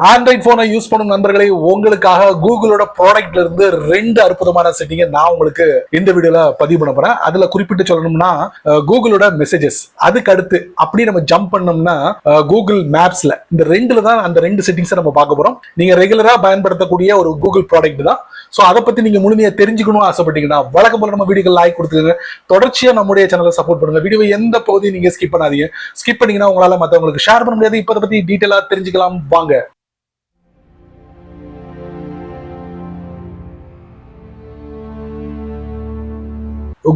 Android போனை use பண்ணும் நண்பர்களை உங்களுக்காக கூகுளோட ப்ராடக்ட்ல இருந்து 2 அற்புதமான செட்டிங்கை நான் உங்களுக்கு இந்த வீடியோல பதிவு பண்ண போறேன். அதுல குறிப்பிட்டு சொல்லணும்னா கூகுளோட மெசேஜஸ், அதுக்கு அடுத்து அப்படி நம்ம ஜம்ப் பண்ணோம்னா கூகுள் மேப்ஸ்ல இந்த ரெண்டுல தான் அந்த 2 செட்டிங்ஸை நம்ம பார்க்க போறோம். நீங்க ரெகுலரா பயன்படுத்தக்கூடிய ஒரு கூகுள் ப்ராடக்ட் தான். ஸோ அதை பத்தி நீங்க முழுமையா தெரிஞ்சுக்கணும் ஆசைப்பட்டீங்கன்னா வழக்கம் போல நம்ம வீடியோக்கு லைக் கொடுத்துருங்க. தொடர்ச்சியா நம்முடைய சேனலை சப்போர்ட் பண்ணுங்க. வீடியோ எந்த பகுதியும் நீங்க ஸ்கிப் பண்ணாதீங்க. ஸ்கிப் பண்ணீங்கன்னா உங்களால மற்றவங்களுக்கு ஷேர் பண்ண முடியாது. இப்ப அதை பத்தி டீட்டெயிலா தெரிஞ்சுக்கலாம் வாங்க.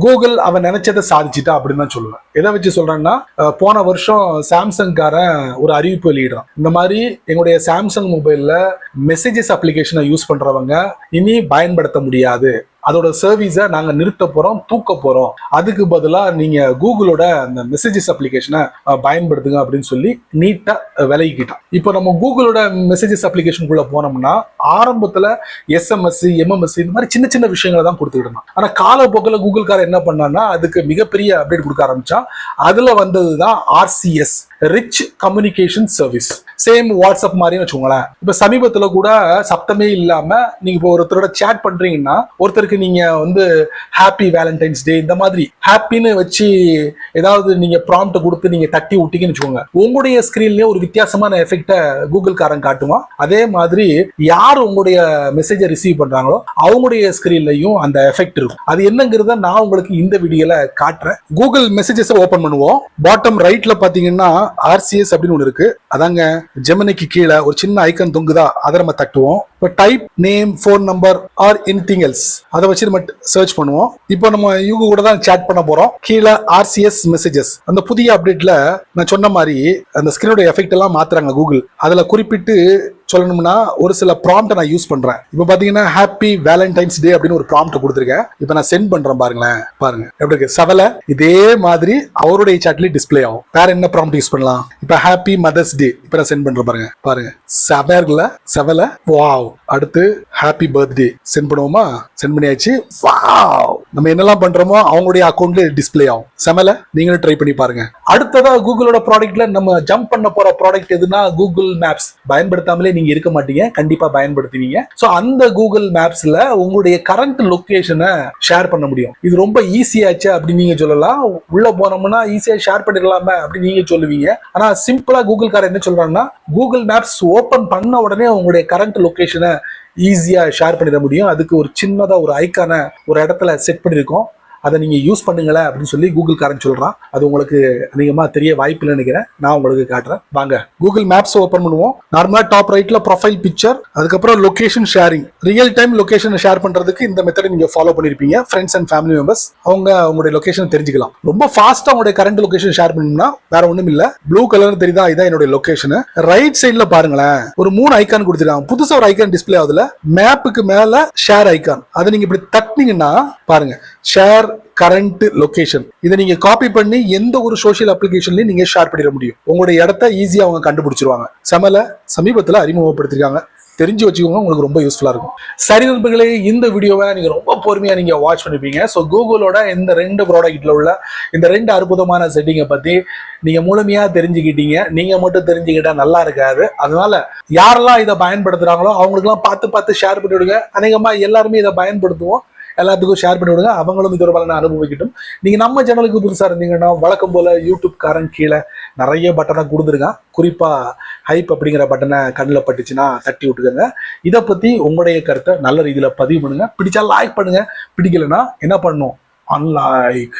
கூகுள் அவன் நினைச்சதை சாதிச்சுட்டா அப்படின்னு தான் சொல்லுவேன். எதை வச்சு சொல்றேன்னா, போன வருஷம் சாம்சங்காரன் ஒரு அறிவிப்பு வெளியிடுறான். இந்த மாதிரி எங்களுடைய சாம்சங் மொபைல்ல மெசேஜஸ் அப்ளிகேஷனை யூஸ் பண்றவங்க இனி பயன்படுத்த முடியாது, அதோட சர்வீஸை நாங்க நிறுத்த போறோம், தூக்க போறோம், அதுக்கு பதிலா நீங்க கூகுளோட அந்த மெசேஜஸ் அப்ளிகேஷனை பயன்படுத்துங்க அப்படின்னு சொல்லி நீட்டா விலகிக்கிட்டான். இப்போ நம்ம கூகுளோட மெசேஜஸ் அப்ளிகேஷனுக்குள்ள போனோம்னா ஆரம்பத்துல SMS, MMS இந்த மாதிரி சின்ன சின்ன விஷயங்களை தான் கொடுத்துக்கிட்டு இருந்தான். ஆனா காலப்போக்கில் கூகுள்காரன் என்ன பண்ணான்னா அதுக்கு மிகப்பெரிய அப்டேட் கொடுக்க ஆரம்பிச்சான். அதுல வந்ததுதான் RCS, rich communication service. Same WhatsApp மாதிரின்னு வச்சுக்கோங்களேன். இப்ப சமீபத்துல கூட சப்தமே இல்லாம நீங்க இப்போ ஒருத்தரோட சேட் பண்றீங்கன்னா ஒருத்தருக்கு நீங்க ஹாப்பி வேலண்டைன்ஸ் டே இந்த மாதிரி ஹாப்பின்னு வச்சு ஏதாவது நீங்க ப்ராம்ப்ட் கொடுத்து நீங்க தட்டி விட்டீங்கன்னு வச்சுக்கோங்க, உங்களுடைய ஸ்கிரீன்லயே ஒரு வித்தியாசமான எஃபெக்ட கூகுள் காரன் காட்டுவான். அதே மாதிரி யார் உங்களுடைய மெசேஜை ரிசீவ் பண்றாங்களோ அவங்களுடைய ஸ்கிரீன்லயும் அந்த எஃபெக்ட் இருக்கும். அது என்னங்கிறத நான் உங்களுக்கு இந்த வீடியோல காட்டுறேன். கூகுள் மெசேஜஸ் ஓபன் பண்ணுவோம். பாட்டம் ரைட்ல பாத்தீங்கன்னா RCS அப்படின்னு ஒன்று இருக்கு. அதாங்க ஜெமினிக்கு கீழே ஒரு சின்ன ஐக்கன் தொங்குதா, அதை நம்ம தட்டுவோம். இப்போ type name, phone number or anything else, அதை வச்சு நம்ம சர்ச் பண்ணுவோம். இப்போ நம்ம இவங்க கூட தான் சேட் பண்ண போறோம். கீழே RCS மெசேஜஸ், அந்த புதிய அப்டேட்ல நான் சொன்ன மாதிரி அந்த ஸ்கிரீனோட எஃபெக்ட் எல்லாம் மாத்துறாங்க கூகுள். அதுல குறிப்பிட்டு சொல்லணும்னா ஒரு சில ப்ராம்ப்ட் நான் யூஸ் பண்றேன். இப்போ பாத்தீங்கன்னா ஹாப்பி வேலண்டைன்ஸ் டே அப்படின்னு ஒரு ப்ராம்ப்ட் கொடுத்துருக்கேன். இப்போ நான் சென்ட் பண்றேன் பாருங்களேன், பாருங்க எப்படி இருக்கு. சவலை இதே மாதிரி அவருடைய சாட்லயே டிஸ்பிளே ஆகும். வேற என்ன ப்ராம்ப்ட் யூஸ் பண்ணலாம்? இப்போ ஹாப்பி மதர்ஸ் டே இப்போ நான் சென்ட் பண்றேன் பாருங்க, பாருங்க சவலை வாவ். அடுத்து ஹாப்பி பர்த்டே சென்ட் பண்ணுவோமா? சென்ட் பண்ணியாச்சு. வாவ், நம்ம என்னெல்லாம் பண்றோமோ அவங்களுடைய அக்கௌண்ட்ல டிஸ்பிளே ஆகும். செமல, நீங்களும் ட்ரை பண்ணி பாருங்க. அடுத்ததா கூகுளோட ப்ராடக்ட்ல நம்ம ஜம்ப் பண்ண போற ப்ராடக்ட் எதுனா கூகுள் மேப்ஸ். பயன்படுத்தாமலே நீங்க இருக்க மாட்டீங்க, கண்டிப்பா பயன்படுத்துவீங்க. சோ அந்த கூகுள் மேப்ஸ்ல உங்களுடைய கரண்ட் லொகேஷனை ஷேர் பண்ண முடியும். இது ரொம்ப ஈஸியாச்சு அப்படின்னு நீங்க சொல்லலாம். உள்ள போனோம்னா ஈஸியா ஷேர் பண்ணிடலாமே அப்படின்னு நீங்க சொல்லுவீங்க. ஆனா சிம்பிளா கூகுள் காரன் என்ன சொல்றாங்கன்னா, கூகுள் மேப்ஸ் ஓபன் பண்ண உடனே உங்களுடைய கரண்ட் லொகேஷனை ஈஸியா ஷேர் பண்ணிட முடியும். அதுக்கு ஒரு சின்னதா ஒரு ஐக்கான ஒரு இடத்துல செட் பண்ணிருக்கோம். அதை நீங்க யூஸ் பண்ணுங்களேன் அப்படின்னு சொல்லி கூகுள் காரன் சொல்றான். அது உங்களுக்கு அதிகமா தெரிய வாய்ப்பு இல்லைன்னு நினைக்கிறேன். நான் உங்களுக்கு காட்டுறேன் வாங்க. கூகுள் மேப்ஸ் ஓபன் பண்ணுவோம். நார்மலா டாப் ரைட்ல ப்ரொஃபைல் பிக்சர், அதுக்கப்புறம் location sharing. Real time location share பண்றதுக்கு இந்த மெத்தட் நீங்க ஃபாலோ பண்ணிருப்பீங்க. ஃப்ரெண்ட்ஸ் அண்ட் ஃபேமிலி மெம்பர்ஸ் உங்களுடைய லொகேஷன் தெரிஞ்சுக்கலாம். ரொம்ப ஃபாஸ்டா உங்களுடைய கரண்ட் லொகேஷன் ஷேர் பண்ணணும்னா வேற ஒண்ணும் இல்ல, ப்ளூ கலர் தெரியுதா, இதான் என்னுடைய லொகேஷன். ரைட் சைட்ல பாருங்களேன், ஒரு 3 ஐக்கான் கொடுத்துருக்காங்க. புதுசா ஒரு ஐக்கான் டிஸ்பிளே ஆகுதுல, மேப்புக்கு மேல ஷேர் ஐக்கான். அதை நீங்க இப்படி தட்டினீங்கன்னா பாருங்க, ஷேர் கரண்ட் லொகேஷன். இதை நீங்க காப்பி பண்ணி எந்த ஒரு சோஷியல் அப்ளிகேஷன்லயும் நீங்க ஷேர் பண்ணிட முடியும். உங்களுடைய இடத்த ஈஸியா அவங்க கண்டுபிடிச்சிருவாங்க. சமீபத்துல அறிமுகப்படுத்திருக்காங்க, தெரிஞ்சு வச்சுக்கோங்க, உங்களுக்கு ரொம்ப யூஸ்ஃபுல்லா இருக்கும். சரி நண்பர்களே, இந்த வீடியோவை நீங்க ரொம்ப பொறுமையா நீங்க வாட்ச் பண்ணிருப்பீங்க. ஸோ கூகுளோட இந்த 2 ப்ராடக்ட்ல உள்ள இந்த 2 அற்புதமான செட்டிங்கை பத்தி நீங்க முழுமையா தெரிஞ்சுக்கிட்டீங்க. நீங்க மட்டும் தெரிஞ்சுக்கிட்டா நல்லா இருக்காது. அதனால யாரெல்லாம் இதை பயன்படுத்துறாங்களோ அவங்களுக்கு எல்லாம் பார்த்து ஷேர் பண்ணி விடுங்க. அநேகமா எல்லாருமே இதை பயன்படுத்துவோம். எல்லாத்துக்கும் ஷேர் பண்ணி விடுங்க, அவங்களும் இதோட பலனை அனுபவிக்கட்டும். நீங்க நம்ம சேனலுக்கு புதுசா இருந்தீங்கன்னா வழக்கம் போல யூடியூப் காரன் கீழே நிறைய பட்டனை கொடுத்துருக்கான். குறிப்பா ஹைப் அப்படிங்கிற பட்டனை கண்ணில் பட்டுச்சுன்னா தட்டி விட்டுக்கோங்க. இதை பத்தி உங்களுடைய கருத்தை நல்ல ரீதியில பதிவு பண்ணுங்க. பிடிச்சா லைக் பண்ணுங்க, பிடிக்கலன்னா என்ன பண்ணணும்? அன்லைக்.